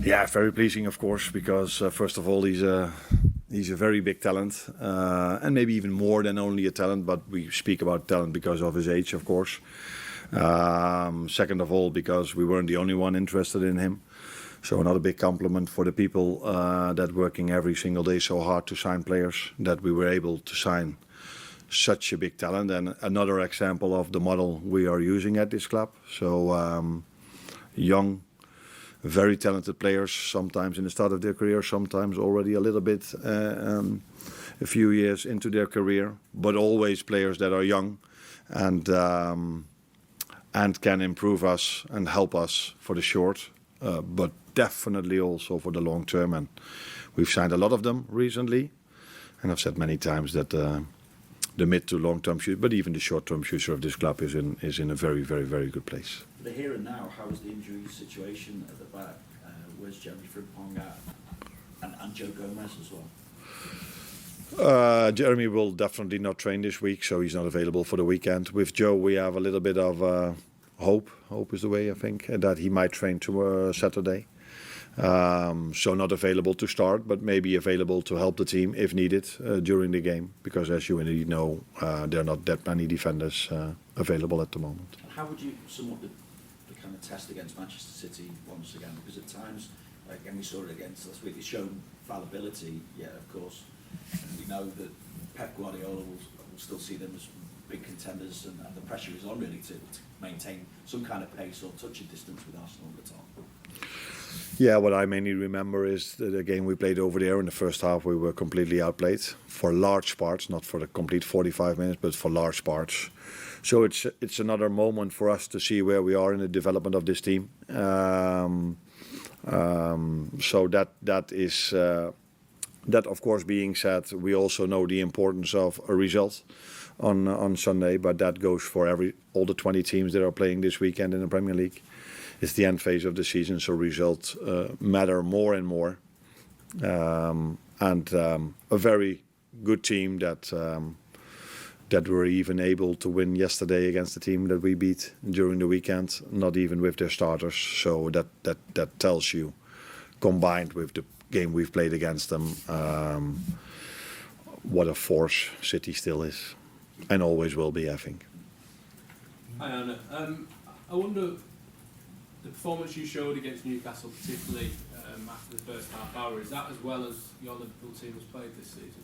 Yeah, very pleasing, of course, because first of all, he's a very big talent, and maybe even more than only a talent. But we speak about talent because of his age, of course. Second of all, because we weren't the only one interested in him. So another big compliment for the people that working every single day so hard to sign players, that we were able to sign such a big talent, and another example of the model we are using at this club. So young, very talented players, sometimes in the start of their career, sometimes already a little bit a few years into their career, but always players that are young and can improve us and help us for the short, but definitely also for the long term. And we've signed a lot of them recently, and I've said many times that the mid to long term future, but even the short term future of this club is in a very, very, very good place. The here and now, how is the injury situation at the back? Where's Jeremy Frimpong at? And Joe Gomez as well? Jeremy will definitely not train this week, so he's not available for the weekend. With Joe, we have a little bit of hope. Hope is the way, I think, that he might train tomorrow, Saturday. So not available to start, but maybe available to help the team if needed during the game. Because as you indeed know, there are not that many defenders available at the moment. How would you sum up the kind of test against Manchester City once again? Because at times, again, we saw it against last week, it's shown fallibility, yeah, of course. And we know that Pep Guardiola will still see them as big contenders, and the pressure is on really to maintain some kind of pace or touching distance with Arsenal at the top. Yeah, what I mainly remember is the game we played over there. In the first half, we were completely outplayed for large parts, not for the complete 45 minutes, but for large parts. So it's another moment for us to see where we are in the development of this team. So that is that, of course, being said, we also know the importance of a result on Sunday, but that goes for all the 20 teams that are playing this weekend in the Premier League. It's the end phase of the season, so results matter more and more. And a very good team that were even able to win yesterday against the team that we beat during the weekend, not even with their starters. So that tells you, combined with the game we've played against them, what a force City still is, and always will be, I think. Hi Arne. I wonder, the performance you showed against Newcastle, particularly after the first half hour, is that as well as your Liverpool team has played this season?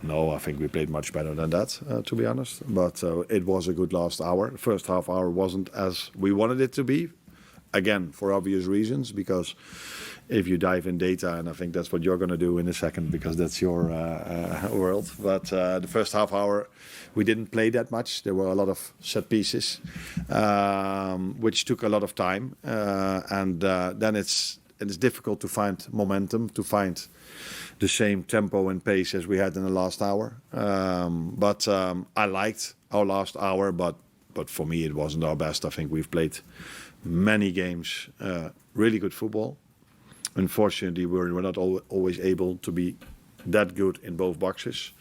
No, I think we played much better than that, to be honest. But it was a good last hour. The first half hour wasn't as we wanted it to be. Again, for obvious reasons, because if you dive in data, and I think that's what you're going to do in a second, because that's your world. But the first half hour, we didn't play that much. There were a lot of set pieces, which took a lot of time. And then it's difficult to find momentum, to find the same tempo and pace as we had in the last hour. But I liked our last hour, but for me it wasn't our best. I think we've played many games, really good football. Unfortunately, we're not always able to be that good in both boxes.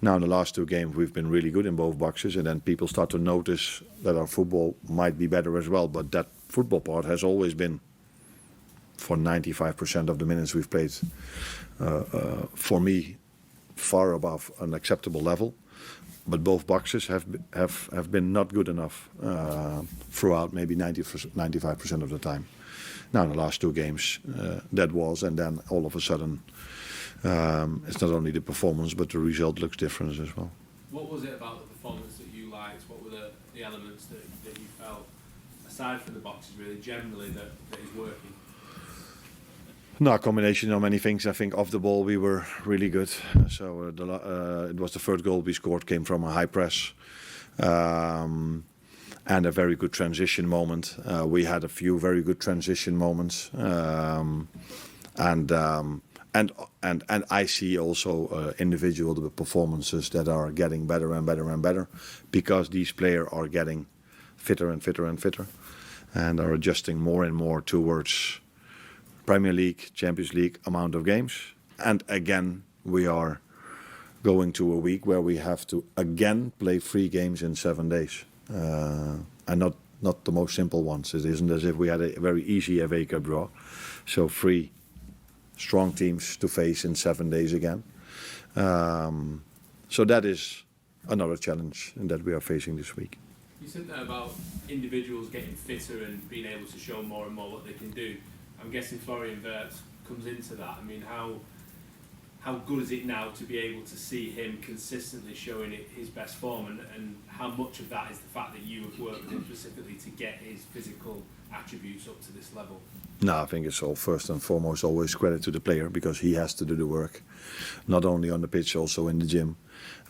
Now, in the last two games, we've been really good in both boxes, and then people start to notice that our football might be better as well. But that football part has always been, for 95% of the minutes we've played, for me, far above an acceptable level. But both boxes have been not good enough throughout maybe 95% of the time. Now, in the last two games, that was, and then all of a sudden, it's not only the performance, but the result looks different as well. What was it about the performance that you liked? What were the elements that you felt, aside from the boxes, really generally, that is working? No, a combination of many things. I think off the ball we were really good. So it was the third goal we scored, came from a high press and a very good transition moment. We had a few very good transition moments, and I see also individual performances that are getting better and better and better, because these players are getting fitter and fitter and fitter, and are adjusting more and more towards Premier League, Champions League amount of games. And again, we are going to a week where we have to again play 3 games in 7 days. And not not the most simple ones. It isn't as if we had a very easy FA Cup draw. So 3 strong teams to face in 7 days again. So that is another challenge that we are facing this week. You said that about individuals getting fitter and being able to show more and more what they can do. I'm guessing Florian Wirtz comes into that. I mean, how good is it now to be able to see him consistently showing his best form, and how much of that is the fact that you have worked with him specifically to get his physical attributes up to this level? No, I think it's all first and foremost always credit to the player, because he has to do the work, not only on the pitch, also in the gym.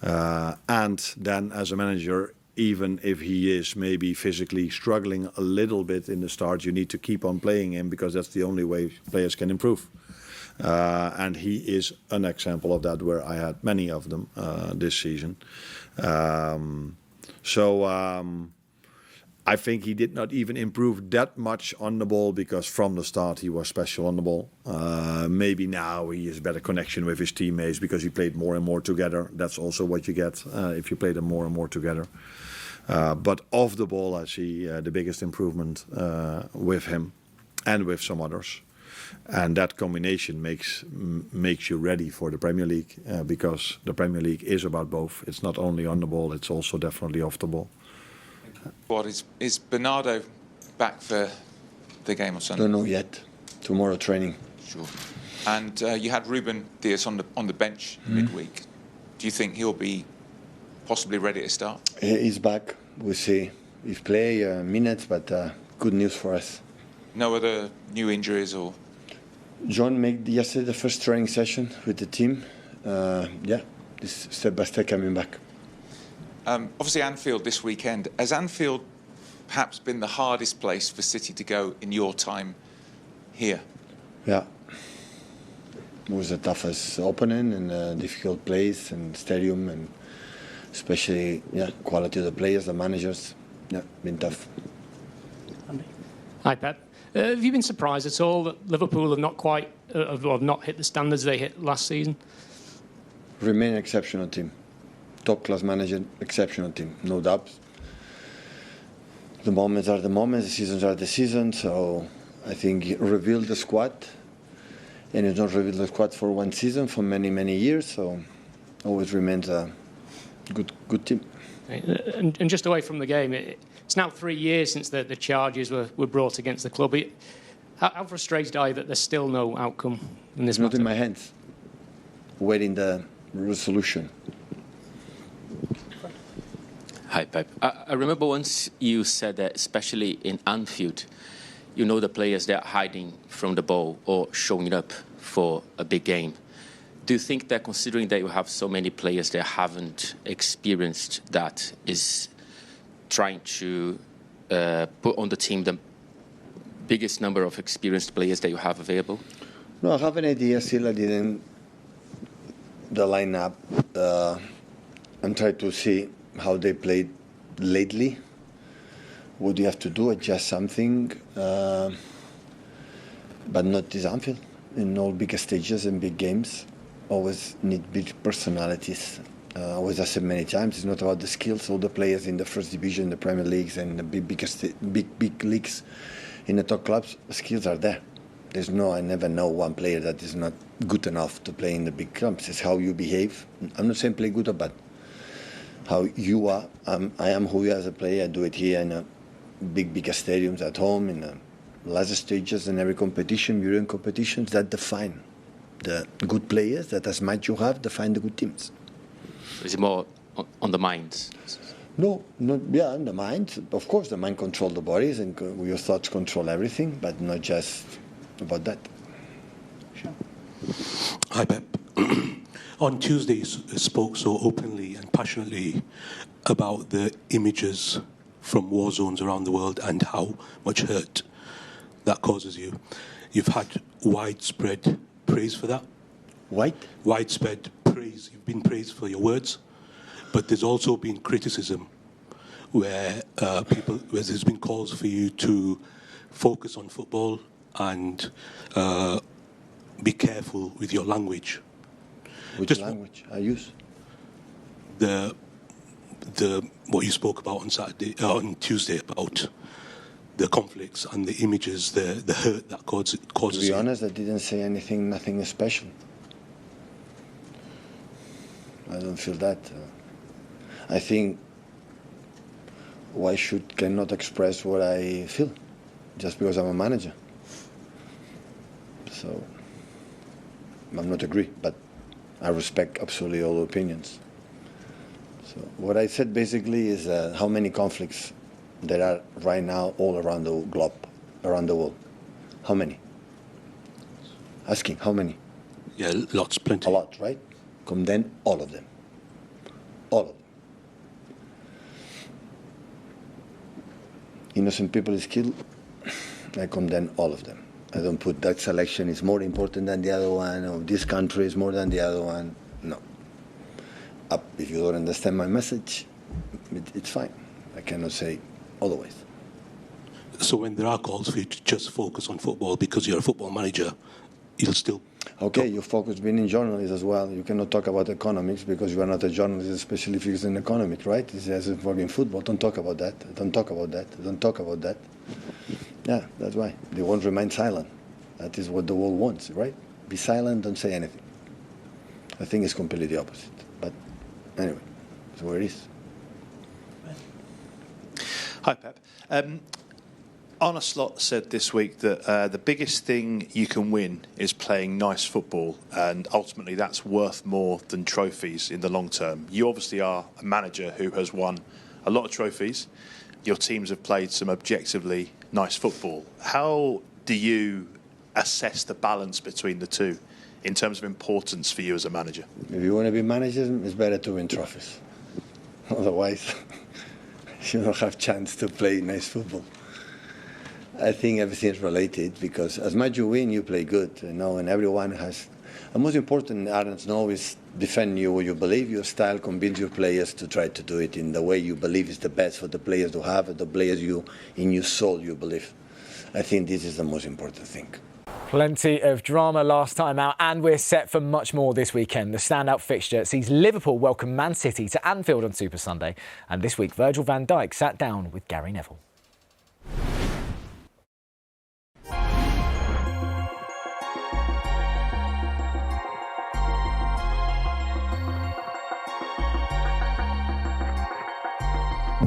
And then as a manager, even if he is maybe physically struggling a little bit in the start, you need to keep on playing him, because that's the only way players can improve. And he is an example of that, where I had many of them this season. I think he did not even improve that much on the ball, because from the start he was special on the ball. Maybe now he has better connection with his teammates because he played more and more together. That's also what you get if you play them more and more together. But off the ball, I see the biggest improvement with him and with some others. And that combination makes you ready for the Premier League, because the Premier League is about both. It's not only on the ball, it's also definitely off the ball. What is Bernardo back for the game on Sunday? Don't know yet. Tomorrow training. Sure. And you had Ruben Dias on the bench midweek. Do you think he'll be possibly ready to start? He's back. We'll see. He's play minutes, but good news for us. No other new injuries or? John made yesterday the first training session with the team. This step by step coming back. Obviously Anfield this weekend. Has Anfield perhaps been the hardest place for City to go in your time here? Yeah. It was the toughest opening and a difficult place and stadium, and especially quality of the players, the managers. Yeah, been tough. Hi, Pep. Have you been surprised at all that Liverpool have not hit the standards they hit last season? Remain an exceptional team. Top class manager, exceptional team, no doubts. The moments are the moments, the seasons are the seasons. So I think reveal the squad, and you don't reveal the squad for one season, for many, many years. So always remains a good team. And just away from the game, it's now 3 years since the charges were brought against the club. How frustrated are you that there's still no outcome in this matter? It's not in my hands. Waiting the resolution. Hi, Pep. I remember once you said that, especially in Anfield, you know the players that are hiding from the ball or showing up for a big game. Do you think that, considering that you have so many players that haven't experienced that, is trying to put on the team the biggest number of experienced players that you have available? No, I have an idea still. I didn't the lineup and try to see how they played lately. What do you have to do? Adjust something, but not this Anfield. In all big stages and big games, always need big personalities. Always I said many times, it's not about the skills. All the players in the first division, the Premier Leagues, and the big leagues in the top clubs, the skills are there. I never know one player that is not good enough to play in the big clubs. It's how you behave. I'm not saying play good or bad. How you are. I am who you are as a player. I do it here in big stadiums at home, in the last stages in every competition, European competitions, that define the good players, that as much you have, define the good teams. Is it more on the mind? No, on the mind. Of course, the mind controls the bodies and your thoughts control everything, but not just about that. Sure. Hi, Pep. On Tuesday, you spoke so openly and passionately about the images from war zones around the world and how much hurt that causes you. You've had widespread praise for that. Widespread praise. You've been praised for your words, but there's also been criticism where there's been calls for you to focus on football and be careful with your language. Which language I use? The what you spoke about on Tuesday about the conflicts and the images, the hurt that causes To be you. honest, I didn't say nothing special. I don't feel that. I think why cannot express what I feel just because I'm a manager. So I'm not agree, but I respect absolutely all opinions. So what I said basically is how many conflicts there are right now all around the globe, around the world. How many? Asking how many? Yeah, lots, plenty. A lot, right? Condemn all of them. All of them. Innocent people is killed. I condemn all of them. I don't put that selection is more important than the other one, or this country is more than the other one. No. If you don't understand my message, it's fine. I cannot say otherwise. So when there are calls for you to just focus on football because you're a football manager, you'll still... Okay, you focus being in journalism as well. You cannot talk about economics because you are not a journalist, especially if it's in economics, right? It's as if working football. Don't talk about that. Don't talk about that. Don't talk about that. Yeah, that's why. They won't remain silent. That is what the world wants, right? Be silent, don't say anything. I think it's completely the opposite. But anyway, that's where it is. Hi, Pep. Arne Slot said this week that the biggest thing you can win is playing nice football, and ultimately that's worth more than trophies in the long term. You obviously are a manager who has won a lot of trophies. Your teams have played some objectively nice football. How do you assess the balance between the two in terms of importance for you as a manager? If you want to be manager, it's better to win trophies. Otherwise, you don't have chance to play nice football. I think everything is related because as much you win, you play good, you know, and everyone has. The most important, Arne, is defend you what you believe, your style, convince your players to try to do it in the way you believe is the best for the players to have, the players you, in your soul, you believe. I think this is the most important thing. Plenty of drama last time out, and we're set for much more this weekend. The standout fixture sees Liverpool welcome Man City to Anfield on Super Sunday, and this week Virgil van Dijk sat down with Gary Neville.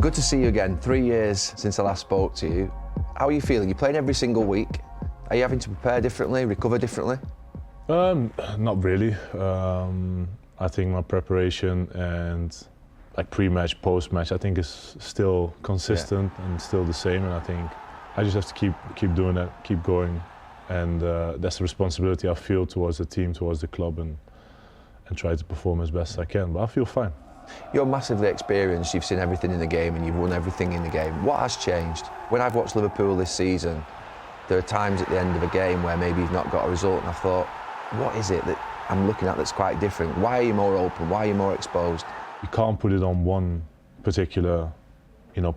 Good to see you again. 3 years since I last spoke to you. How are you feeling? You're playing every single week. Are you having to prepare differently, recover differently? Not really. I think my preparation and like pre-match, post-match, I think is still consistent and still the same. And I think I just have to keep doing that, keep going, and that's the responsibility I feel towards the team, towards the club, and try to perform as best as I can. But I feel fine. You're massively experienced, you've seen everything in the game and you've won everything in the game. What has changed? When I've watched Liverpool this season, there are times at the end of a game where maybe you've not got a result and I've thought, what is it that I'm looking at that's quite different? Why are you more open? Why are you more exposed? You can't put it on one particular,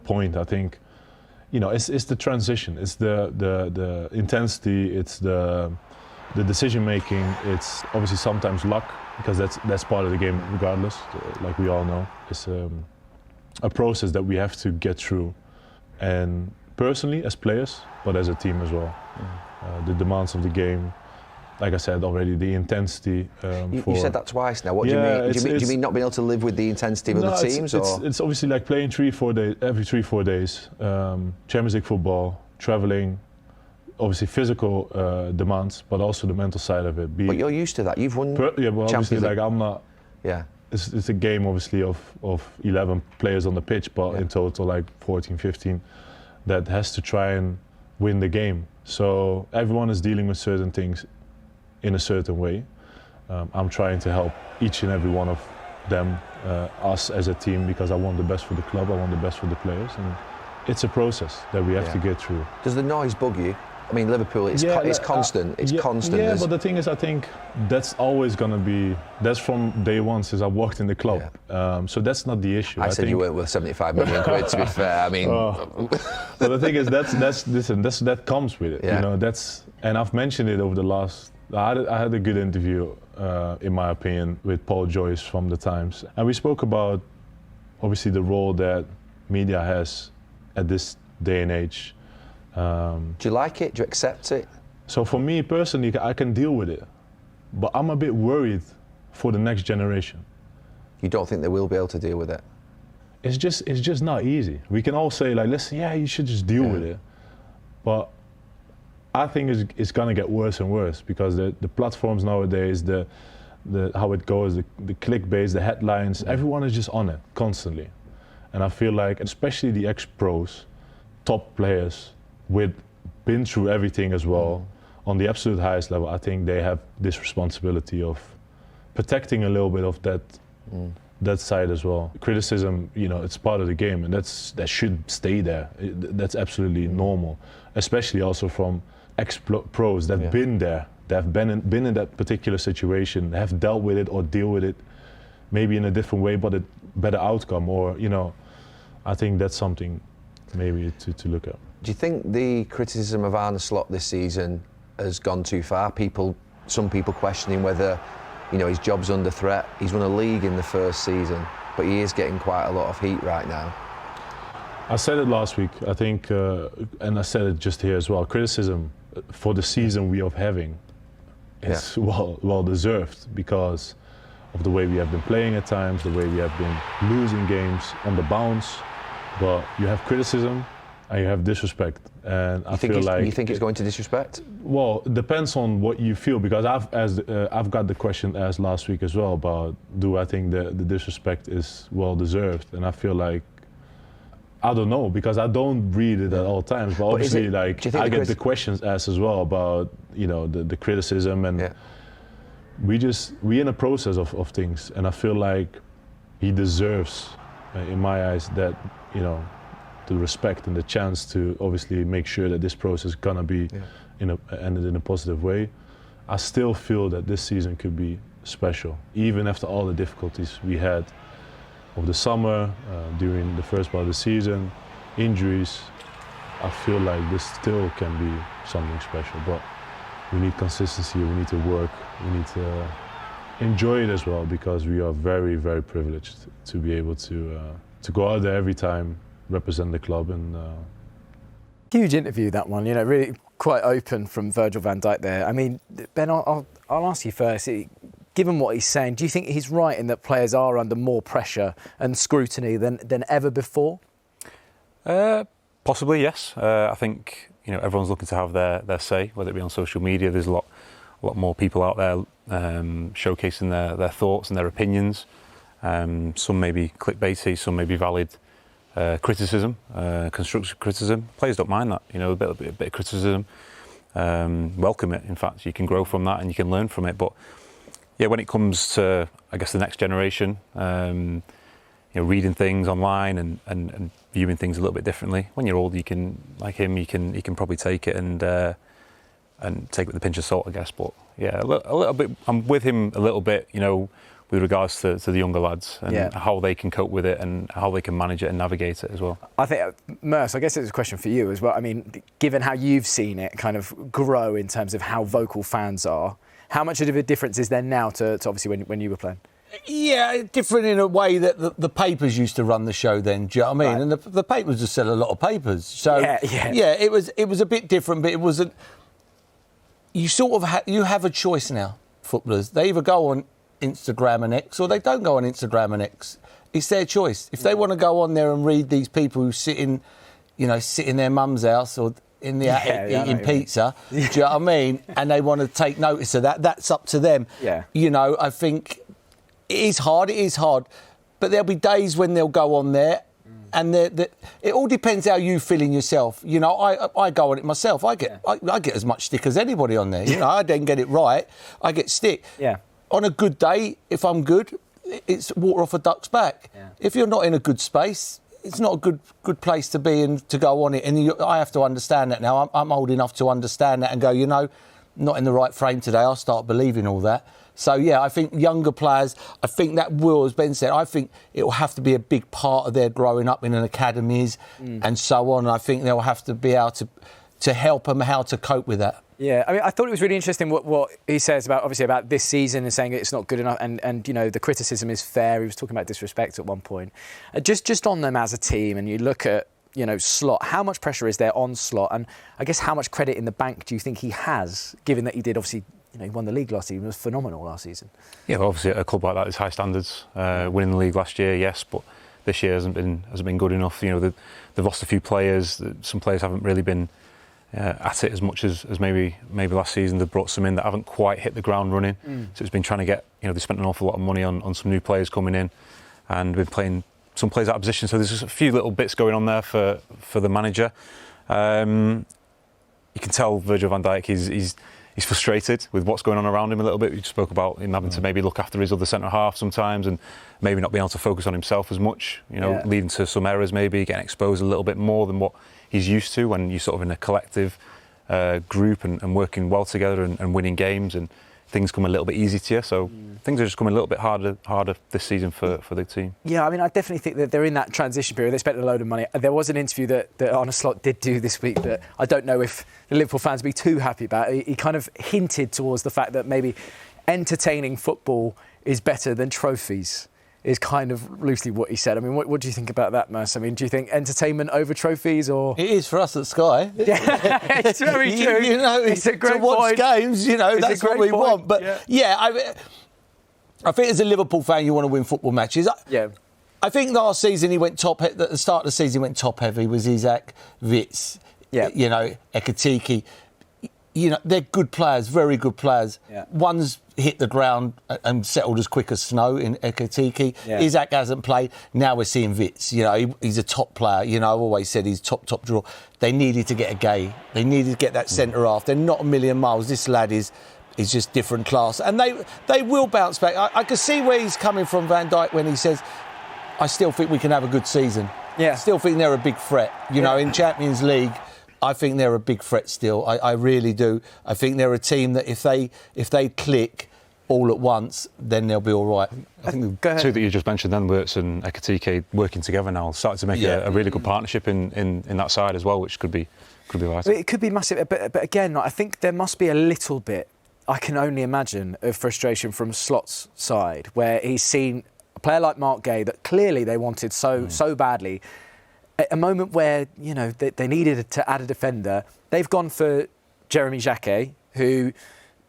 point. I think, it's the transition, it's the intensity, it's the decision making. It's obviously sometimes luck, because that's part of the game regardless, like we all know. It's a process that we have to get through, and personally as players, but as a team as well. The demands of the game, like I said already, the intensity. You said that twice now. What do you mean? Do you mean not being able to live with the intensity of other teams? It's obviously like playing 3-4 days, every 3-4 days, Champions League football, traveling, obviously physical demands, but also the mental side of it. But you're used to that. You've won. Yeah, well, obviously, like I'm not. Yeah. It's a game, obviously, of 11 players on the pitch, but in total, like 14, 15, that has to try and win the game. So everyone is dealing with certain things in a certain way. I'm trying to help each and every one of them, us as a team, because I want the best for the club, I want the best for the players, and it's a process that we have to get through. Does the noise bug you? I mean, Liverpool, it's constant. It's constant. Yeah, but the thing is, I think that's always going to be. That's from day one since I walked in the club. So that's not the issue. I said you weren't worth 75 million quid. To be fair, I mean. But the thing is, that comes with it. And I've mentioned it over the last. I had a good interview, in my opinion, with Paul Joyce from the Times, and we spoke about obviously the role that media has at this day and age. Do you like it? Do you accept it? So for me personally, I can deal with it, but I'm a bit worried for the next generation. You don't think they will be able to deal with it? It's just not easy. We can all say like, listen, yeah, you should just deal with it, but I think it's gonna get worse and worse because the platforms nowadays, the how it goes, the clickbait, the headlines, everyone is just on it constantly, and I feel like especially the ex-pros, top players with been through everything as well, on the absolute highest level, I think they have this responsibility of protecting a little bit of that side as well. Criticism, it's part of the game, and that should stay there. That's absolutely normal, especially also from ex-pros that've been there, that have been in that particular situation, have dealt with it or deal with it, maybe in a different way, but a better outcome. Or I think that's something maybe to look at. Do you think the criticism of Arne Slot this season has gone too far? Some people questioning whether, his job's under threat. He's won a league in the first season, but he is getting quite a lot of heat right now. I said it last week, I think, and I said it just here as well. Criticism for the season we are having is well deserved because of the way we have been playing at times, the way we have been losing games on the bounce. But you have criticism and you have disrespect, and I feel like you think it's going to disrespect. Well, it depends on what you feel, because I've got the question asked last week as well about do I think the disrespect is well deserved, and I feel like I don't know because I don't read it at all times. But obviously, I get the questions asked as well about the criticism, and we're in a process of things, and I feel like he deserves, in my eyes, that the respect and the chance to obviously make sure that this process is gonna be ended in a positive way. I still feel that this season could be special, even after all the difficulties we had of the summer, during the first part of the season, injuries. I feel like this still can be something special, but we need consistency, we need to work, we need to enjoy it as well, because we are very, very privileged to be able to go out there every time, represent the club. And huge interview, that one, really quite open from Virgil van Dijk there. I mean, Ben, I'll ask you first, given what he's saying, do you think he's right in that players are under more pressure and scrutiny than ever before? Possibly, yes. I think everyone's looking to have their say, whether it be on social media. There's a lot more people out there showcasing their thoughts and their opinions. Some may be clickbaity, some may be valid criticism, constructive criticism. Players don't mind that, a bit of criticism. Welcome it. In fact, you can grow from that and you can learn from it. But yeah, when it comes to, I guess, the next generation, reading things online and viewing things a little bit differently. When you're old, you can, like him, you can probably take it and take it with a pinch of salt, I guess. But yeah, a little bit. I'm with him a little bit, with regards to the younger lads and how they can cope with it and how they can manage it and navigate it as well. I think, Merce, I guess it's a question for you as well. I mean, given how you've seen it kind of grow in terms of how vocal fans are, how much of a difference is there now to obviously when you were playing? Yeah, different in a way that the papers used to run the show then, do you know what I mean? Right. And the papers just sell a lot of papers. So, yeah, it was a bit different, but it wasn't... You sort of you have a choice now, footballers. They either go on Instagram and X or they don't go on Instagram and X. It's their choice. If they want to go on there and read these people who sit in their mum's house or in the attic eating pizza, do you know what I mean? And they want to take notice of that, that's up to them. Yeah. I think it is hard, but there'll be days when they'll go on there and it all depends how you feel in yourself. I go on it myself. I get as much stick as anybody on there. I don't get it right, I get stick. Yeah. On a good day, if I'm good, it's water off a duck's back. Yeah. If you're not in a good space, it's not a good place to be and to go on it. And I have to understand that now. I'm old enough to understand that and go, not in the right frame today. I'll start believing all that. So, yeah, I think younger players, I think that will, as Ben said, I think it will have to be a big part of their growing up in an academies and so on. I think they'll have to be able to help them how to cope with that. Yeah, I mean, I thought it was really interesting what he says about this season and saying it's not good enough and the criticism is fair. He was talking about disrespect at one point. Just on them as a team, and you look at Slot. How much pressure is there on Slot? And I guess how much credit in the bank do you think he has, given that he did obviously, he won the league last season, it was phenomenal last season. Yeah, well, obviously at a club like that is high standards. Winning the league last year, yes, but this year hasn't been good enough. They've lost a few players. Some players haven't really been at it as much as maybe last season. They've brought some in that haven't quite hit the ground running. So it's been trying to get, they spent an awful lot of money on some new players coming in, and been playing some players out of position. So there's just a few little bits going on there for the manager. You can tell Virgil van Dijk he's frustrated with what's going on around him a little bit. We spoke about him having to maybe look after his other centre half sometimes, and maybe not being able to focus on himself as much, leading to some errors, maybe getting exposed a little bit more than what he's used to when you're sort of in a collective group and working well together and winning games, and things come a little bit easy to you. So things are just coming a little bit harder this season for the team. Yeah, I mean, I definitely think that they're in that transition period. They spent a load of money. There was an interview that Arne Slot did do this week that I don't know if the Liverpool fans would be too happy about. He kind of hinted towards the fact that maybe entertaining football is better than trophies, is kind of loosely what he said. I mean, what do you think about that, Merce? I mean, do you think entertainment over trophies, or...? It is for us at Sky. Yeah, it's very true. It's a great to watch point. games, that's what we want. But, I think as a Liverpool fan, you want to win football matches. I think last season he went top... At the start of the season, he went top-heavy with Isak, Wits, Ekitike. They're good players, very good players. One's hit the ground and settled as quick as snow in Ekitike. Isak hasn't played. Now we're seeing Wits. He's a top player. I've always said he's top draw. They needed to get a Gay. They needed to get that centre half. They're not a million miles. This lad is just different class. And they will bounce back. I can see where he's coming from, Van Dijk, when he says, I still think we can have a good season. I still think they're a big threat. In Champions League, I think they're a big threat still. I really do. I think they're a team that if they click all at once, then they'll be all right. I think the two that you just mentioned then, Wirtz and Ekitike, working together now, starting to make a really good partnership in that side as well, which could be vital. It could be massive, but again, I think there must be a little bit, I can only imagine, of frustration from Slot's side, where he's seen a player like Mark Gay that clearly they wanted so badly. At a moment where, they needed to add a defender, they've gone for Jeremy Jacquet, who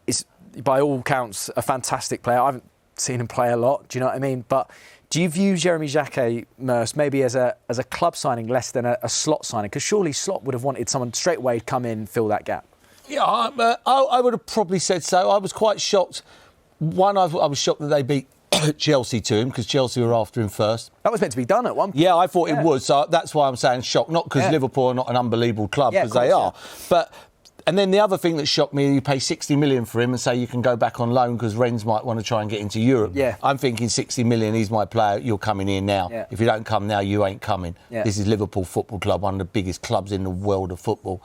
is, by all counts, a fantastic player. I haven't seen him play a lot, do you know what I mean? But do you view Jeremy Jacquet, Merce, maybe as a club signing less than a Slot signing? Because surely Slot would have wanted someone straight away to come in and fill that gap. Yeah, I would have probably said so. I was quite shocked. One, I was shocked that they beat Chelsea to him, because Chelsea were after him first. That was meant to be done at one point. Yeah, I thought it was. So that's why I'm saying shocked. Not because Liverpool are not an unbelievable club, because they are. But and then the other thing that shocked me, you pay 60 million for him and say you can go back on loan because Rennes might want to try and get into Europe. I'm thinking 60 million, he's my player, you're coming here now. If you don't come now, you ain't coming. This is Liverpool Football Club, one of the biggest clubs in the world of football.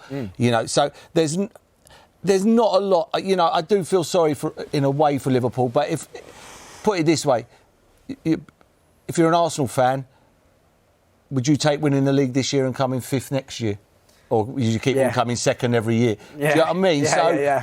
So there's not a lot. I do feel sorry in a way for Liverpool, but put it this way, if you're an Arsenal fan, would you take winning the league this year and coming fifth next year? Or would you keep on coming second every year? Do you know what I mean?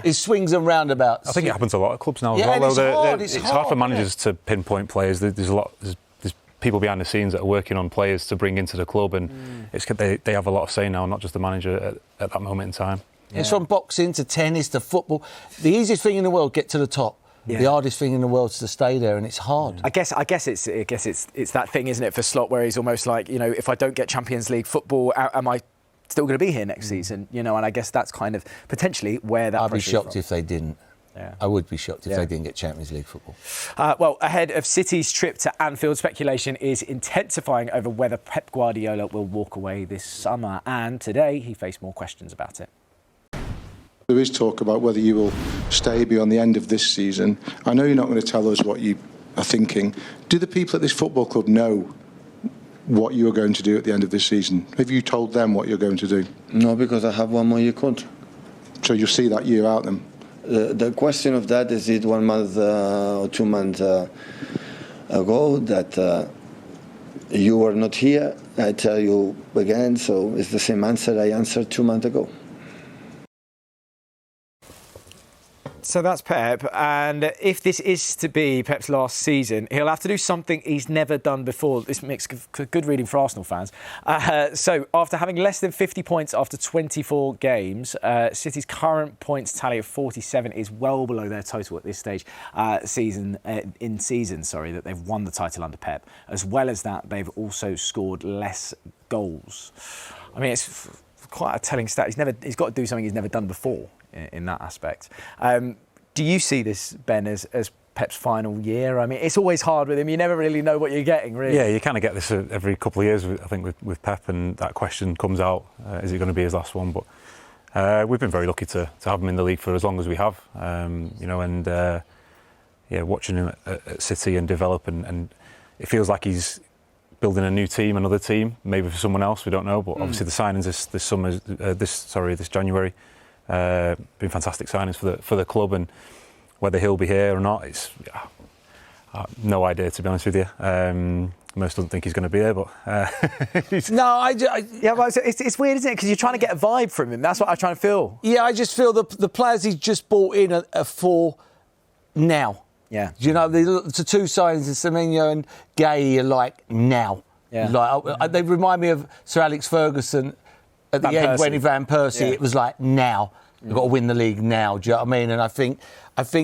It swings and roundabouts. I think it happens to a lot of clubs now as well. It's hard for managers to pinpoint players. There's people behind the scenes that are working on players to bring into the club, and they have a lot of say now, not just the manager at that moment in time. It's from boxing to tennis to football. The easiest thing in the world, get to the top. The hardest thing in the world is to stay there, and it's hard. I guess it's that thing, isn't it, for Slot, where he's almost like, if I don't get Champions League football, am I still going to be here next season? And I guess that's kind of potentially where that. I'd be shocked if they didn't. I would be shocked if they didn't get Champions League football. Well, ahead of City's trip to Anfield, speculation is intensifying over whether Pep Guardiola will walk away this summer, and today he faced more questions about it. There is talk about whether you will stay beyond the end of this season. I know you're not going to tell us what you are thinking. Do the people at this football club know what you are going to do at the end of this season? Have you told them what you're going to do? No, because I have 1 more year contract. So you'll see that year out then? The question of that is it 1 month or 2 months ago that you were not here. I tell you again, so it's the same answer I answered 2 months ago. So that's Pep, and if this is to be Pep's last season, he'll have to do something he's never done before. This makes good reading for Arsenal fans. So after having less than 50 points after 24 games, City's current points tally of 47 is well below their total at this stage that they've won the title under Pep. As well as that, they've also scored less goals. I mean, it's quite a telling stat. He's got to do something he's never done before in that aspect. Do you see this, Ben, as Pep's final year? I mean, it's always hard with him. You never really know what you're getting, really. Yeah, you kind of get this every couple of years, I think, with Pep, and that question comes out, is it going to be his last one? But we've been very lucky to have him in the league for as long as we have, watching him at City and develop, and it feels like he's building a new team, another team, maybe for someone else, we don't know. But obviously the signings this January, been fantastic signings for the club, and whether he'll be here or not, it's no idea, to be honest with you. Most don't think he's going to be there, but it's weird, isn't it? Because you're trying to get a vibe from him. That's what I'm trying to feel. Yeah, I just feel the players he's just brought in are for now. Yeah. You know, the two signings of Semenyo and Gay are like now. Yeah. They remind me of Sir Alex Ferguson at the end when he Van Persie. It was like now. We've got to win the league now. Do you know what I mean? And I think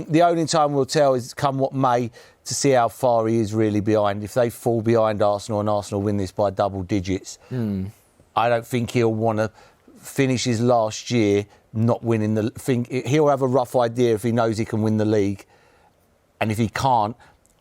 the only time we'll tell is come what may to see how far he is really behind. If they fall behind Arsenal and Arsenal win this by double digits, I don't think he'll want to finish his last year not winning the thing. He'll have a rough idea if he knows he can win the league. And if he can't,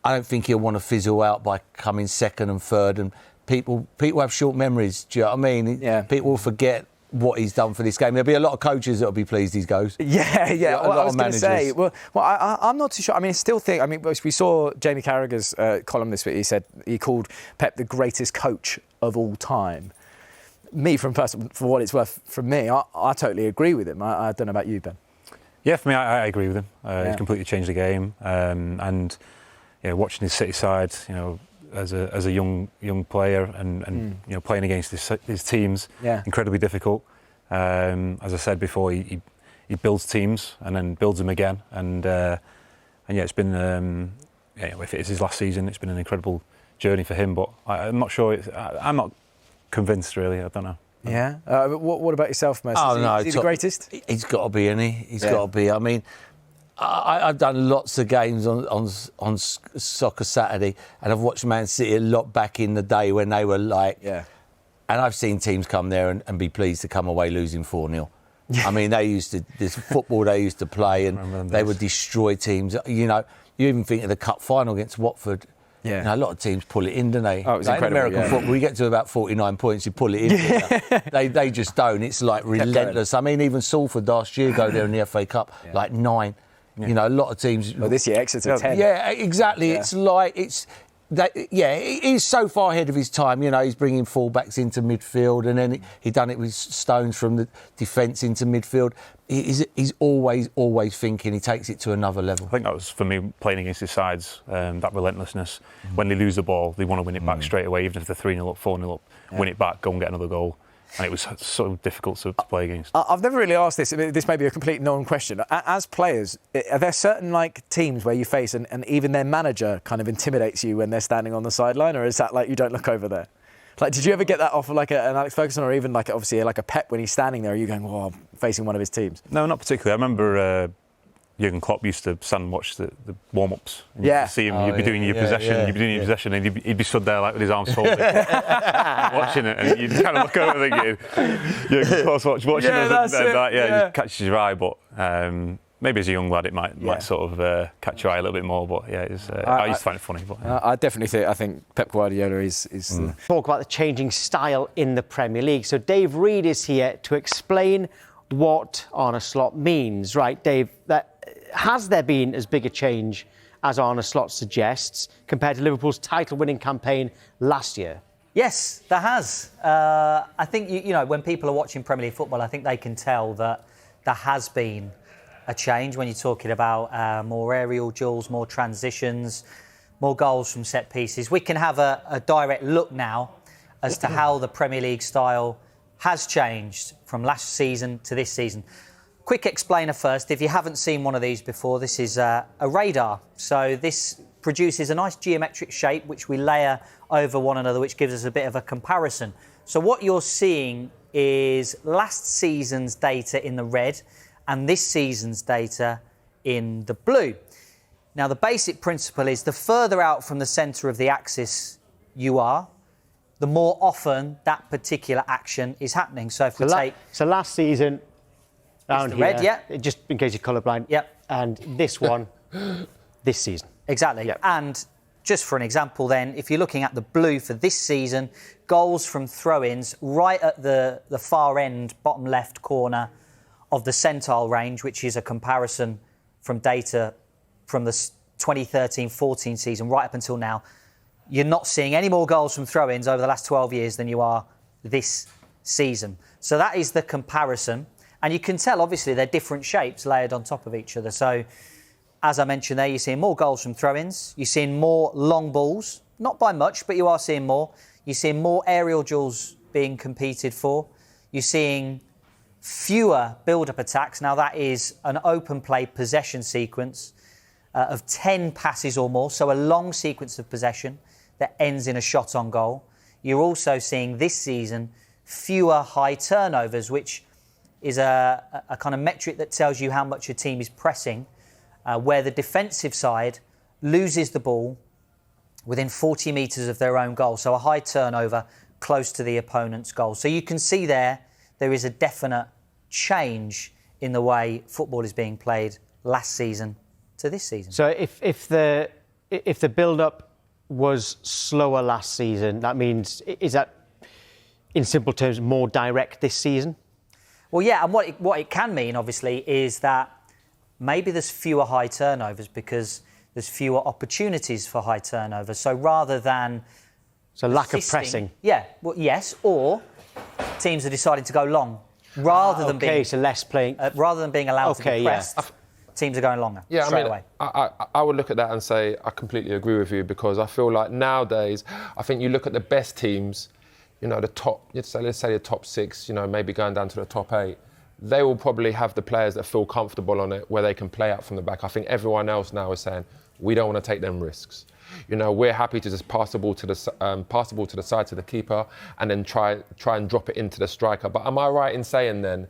I don't think he'll want to fizzle out by coming second and third. And people have short memories. Do you know what I mean? Yeah. People will forget what he's done for this game. There'll be a lot of coaches that'll be pleased he goes. Yeah. Well, I was going to say, I'm not too sure. I mean, I still think. I mean, we saw Jamie Carragher's column this week. He said he called Pep the greatest coach of all time. Me, for what it's worth, from me, I totally agree with him. I don't know about you, Ben. Yeah, for me, I agree with him. He's completely changed the game, and watching his City side, as a young player and playing against his teams, incredibly difficult. As I said before, he builds teams and then builds them again, and it's been if it is his last season, it's been an incredible journey for him. But I'm not sure. I'm not convinced, really. I don't know. Yeah. What about yourself, Mercer? Is he the greatest? He's got to be, isn't he? He's got to be. I mean, I've done lots of games on Soccer Saturday, and I've watched Man City a lot back in the day when they were like... Yeah. And I've seen teams come there and be pleased to come away losing 4-0. I mean, this football they used to play, and they would destroy teams. You even think of the cup final against Watford. Yeah. A lot of teams pull it in, don't they? Oh, it was incredible. American football, you get to about 49 points, you pull it in. They just don't. It's like relentless. I mean, even Salford last year go there in the FA Cup, like 9. Yeah. A lot of teams. Well, this year Exeter 10. Yeah, exactly. Yeah. It's like he's so far ahead of his time. He's bringing fullbacks into midfield, and then he done it with Stones from the defence into midfield. He's always thinking. He takes it to another level. I think that was, for me, playing against his sides, that relentlessness. When they lose the ball, they want to win it back straight away, even if they're 3-0 up, 4-0 up, win it back, go and get another goal. And it was so difficult to play against. I've never really asked this. This may be a complete non-question. As players, are there certain teams where you face and even their manager kind of intimidates you when they're standing on the sideline, or is that you don't look over there? Did you ever get that off of an Alex Ferguson, or even obviously a Pep when he's standing there? Are you going, I'm facing one of his teams? No, not particularly. I remember Jurgen Klopp used to stand and watch the warm-ups. Yeah. See him, you'd be doing your possession, you'd be doing your possession, and he'd be stood there with his arms folded, watching it, and you'd kind of look over thinking, Jurgen Klopp's watching it, just catches your eye. But maybe as a young lad, it might sort of catch your eye a little bit more. But I used to find it funny. But I definitely think Pep Guardiola is. Talk about the changing style in the Premier League. So Dave Reed is here to explain what Arne Slot means. Right, Dave, has there been as big a change as Arne Slot suggests compared to Liverpool's title-winning campaign last year? Yes, there has. I think, when people are watching Premier League football, I think they can tell that there has been a change when you're talking about more aerial duels, more transitions, more goals from set pieces. We can have a direct look now as to how the Premier League style has changed from last season to this season. quick explainer first. If you haven't seen one of these before, this is a radar. So this produces a nice geometric shape which we layer over one another, which gives us a bit of a comparison. So what you're seeing is last season's data in the red and this season's data in the blue. Now, the basic principle is the further out from the centre of the axis you are, the more often that particular action is happening. So if we take... So last season, down the here, red, yeah. Just in case you're colourblind. Yep. And this one, this season. Exactly. Yep. And just for an example then, if you're looking at the blue for this season, goals from throw-ins right at the far end, bottom left corner of the centile range, which is a comparison from data from the 2013-14 season right up until now, you're not seeing any more goals from throw-ins over the last 12 years than you are this season. So that is the comparison. And you can tell, obviously, they're different shapes layered on top of each other. So, as I mentioned there, you're seeing more goals from throw-ins. You're seeing more long balls, not by much, but you are seeing more. You're seeing more aerial duels being competed for. You're seeing fewer build-up attacks. Now, that is an open play possession sequence of 10 passes or more, so a long sequence of possession that ends in a shot on goal. You're also seeing this season fewer high turnovers, which is a kind of metric that tells you how much a team is pressing, where the defensive side loses the ball within 40 metres of their own goal. So a high turnover close to the opponent's goal. So you can see there is a definite change in the way football is being played last season to this season. So if the build-up was slower last season, that means, is that, in simple terms, more direct this season? Well, yeah, and what it can mean, obviously, is that maybe there's fewer high turnovers because there's fewer opportunities for high turnovers. So rather than... So lack of pressing. Yeah, well, yes, or teams are deciding to go long rather than being... so less playing... rather than being allowed to be pressed, teams are going longer straight away. I would look at that and say I completely agree with you, because I feel like nowadays, I think you look at the best teams, you know, the top, let's say the top 6, you know, maybe going down to the top 8, they will probably have the players that feel comfortable on it, where they can play out from the back. I think everyone else now is saying, we don't want to take them risks. You know, we're happy to just pass the ball to the side to the keeper and then try and drop it into the striker. But am I right in saying then,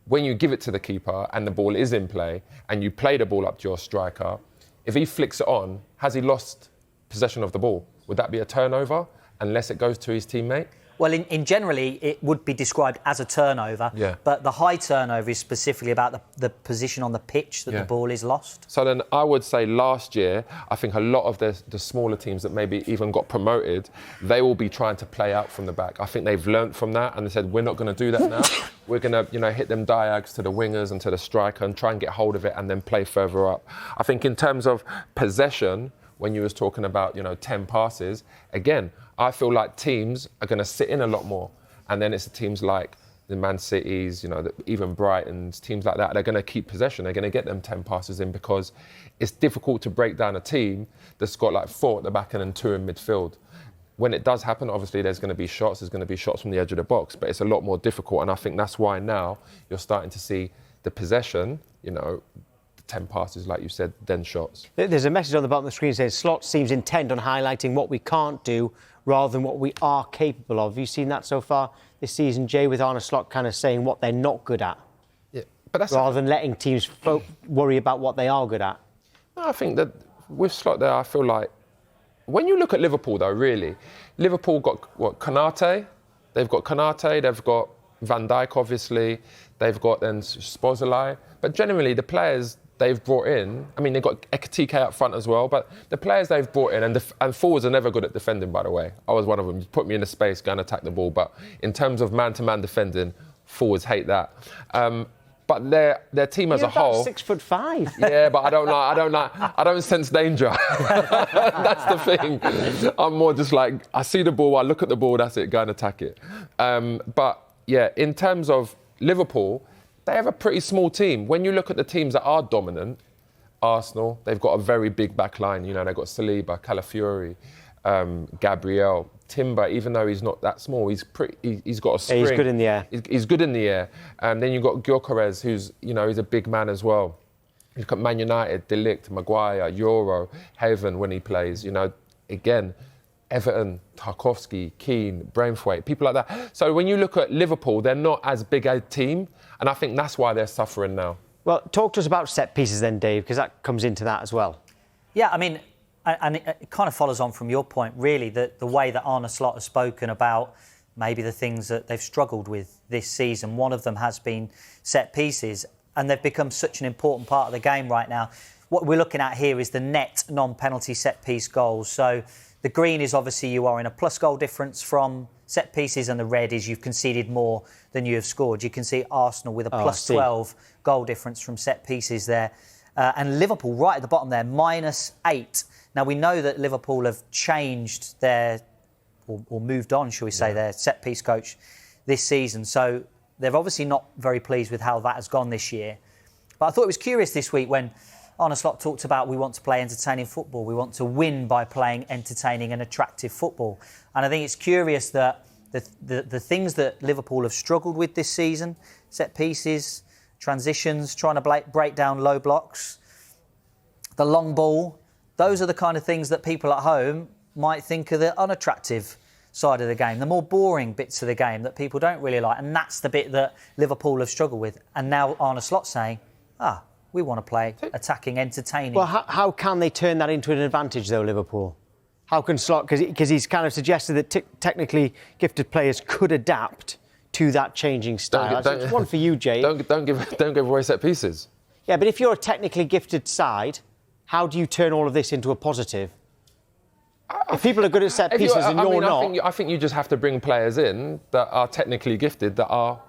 when you give it to the keeper and the ball is in play and you play the ball up to your striker, if he flicks it on, has he lost possession of the ball? Would that be a turnover unless it goes to his teammate? Well, in generally, it would be described as a turnover, but the high turnover is specifically about the position on the pitch that the ball is lost. So then I would say last year, I think a lot of the smaller teams that maybe even got promoted, they will be trying to play out from the back. I think they've learnt from that and they said, we're not going to do that now. We're going to, you know, hit them diags to the wingers and to the striker and try and get hold of it and then play further up. I think in terms of possession, when you was talking about, you know, 10 passes, again, I feel like teams are going to sit in a lot more. And then it's the teams like the Man Cities, you know, even Brighton's, teams like that, they're going to keep possession. They're going to get them 10 passes in because it's difficult to break down a team that's got like 4 at the back and then 2 in midfield. When it does happen, obviously there's going to be shots. There's going to be shots from the edge of the box, but it's a lot more difficult. And I think that's why now you're starting to see the possession, you know, 10 passes, like you said, then shots. There's a message on the bottom of the screen that says, Slot seems intent on highlighting what we can't do rather than what we are capable of. Have you seen that so far this season, Jay, with Arne Slot kind of saying what they're not good at? Yeah, but that's rather than letting teams worry about what they are good at. No, I think that with Slot there, I feel like when you look at Liverpool, though, really, Liverpool got what, Konate? They've got Konate, they've got Van Dijk, obviously, they've got then Szoboszlai, but generally the players they've brought in, I mean, they've got Ekitike up front as well, but the players they've brought in, and forwards are never good at defending, by the way. I was one of them. You put me in the space, go and attack the ball, but in terms of man-to-man defending, forwards hate that. But their team as a whole... 6'5". Yeah, but I don't sense danger. That's the thing. I'm more just like, I see the ball, I look at the ball, that's it, go and attack it. But yeah, in terms of Liverpool, they have a pretty small team. When you look at the teams that are dominant, Arsenal, they've got a very big back line. You know, they've got Saliba, Calafiori. Gabriel, Timber, even though he's not that small, he's got a spring. He's good in the air. He's good in the air. And then you've got Gyökeres, who's, he's a big man as well. You look at Man United, De Ligt, Maguire, Euro, Haven when he plays, again, Everton, Tarkowski, Keane, Braithwaite, people like that. So when you look at Liverpool, they're not as big a team, and I think that's why they're suffering now. Well, talk to us about set pieces then, Dave, because that comes into that as well. Yeah, I mean, and it kind of follows on from your point, really, that the way that Arne Slot has spoken about maybe the things that they've struggled with this season. One of them has been set pieces, and they've become such an important part of the game right now. What we're looking at here is the net non-penalty set-piece goals. So the green is obviously you are in a plus goal difference from set pieces, and the red is you've conceded more than you have scored. You can see Arsenal with a plus 12 goal difference from set pieces there. And Liverpool right at the bottom there, -8. Now, we know that Liverpool have changed their, or moved on, shall we say, their set-piece coach this season. So they're obviously not very pleased with how that has gone this year. But I thought it was curious this week when Arne Slot talked about we want to play entertaining football. We want to win by playing entertaining and attractive football. And I think it's curious that the things that Liverpool have struggled with this season, set pieces, transitions, trying to break down low blocks, the long ball, those are the kind of things that people at home might think are the unattractive side of the game, the more boring bits of the game that people don't really like. And that's the bit that Liverpool have struggled with. And now Arne Slot's saying, we want to play attacking, entertaining. Well, how can they turn that into an advantage, though, Liverpool? How can Slot... Because he's kind of suggested that technically gifted players could adapt to that changing style. It's one for you, Jay. Don't give away set pieces. Yeah, but if you're a technically gifted side, how do you turn all of this into a positive? If people are good at set pieces and you're not... I think you just have to bring players in that are technically gifted, that are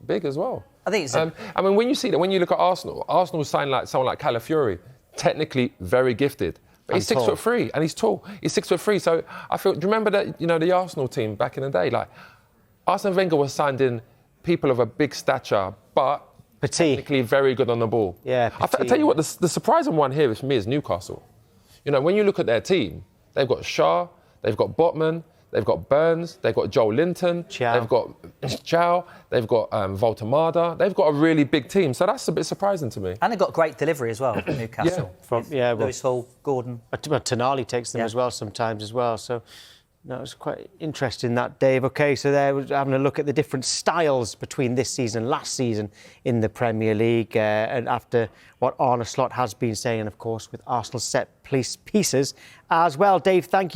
big as well. I think it's... when you see that, when you look at Arsenal signed like someone like Calafiori, technically very gifted. But he's 6'3" and he's tall. He's 6'3", so I feel... Do you remember that, the Arsenal team back in the day? Like, Arsene Wenger was signed in people of a big stature, but technically very good on the ball. Yeah, I tell you what, the surprising one here for me is Newcastle. When you look at their team, they've got Shaw, they've got Botman, they've got Burns, they've got Joel Linton, they've got Chow, they've got Voltemada. They've got a really big team, so that's a bit surprising to me. And they've got great delivery as well, Newcastle. Lewis Hall, Gordon. Tonali takes them as well sometimes as well, so... No, it's quite interesting that, Dave. OK, so there we're having a look at the different styles between this season and last season in the Premier League. And after what Arne Slot has been saying, of course, with Arsenal set pieces as well. Dave, thank you.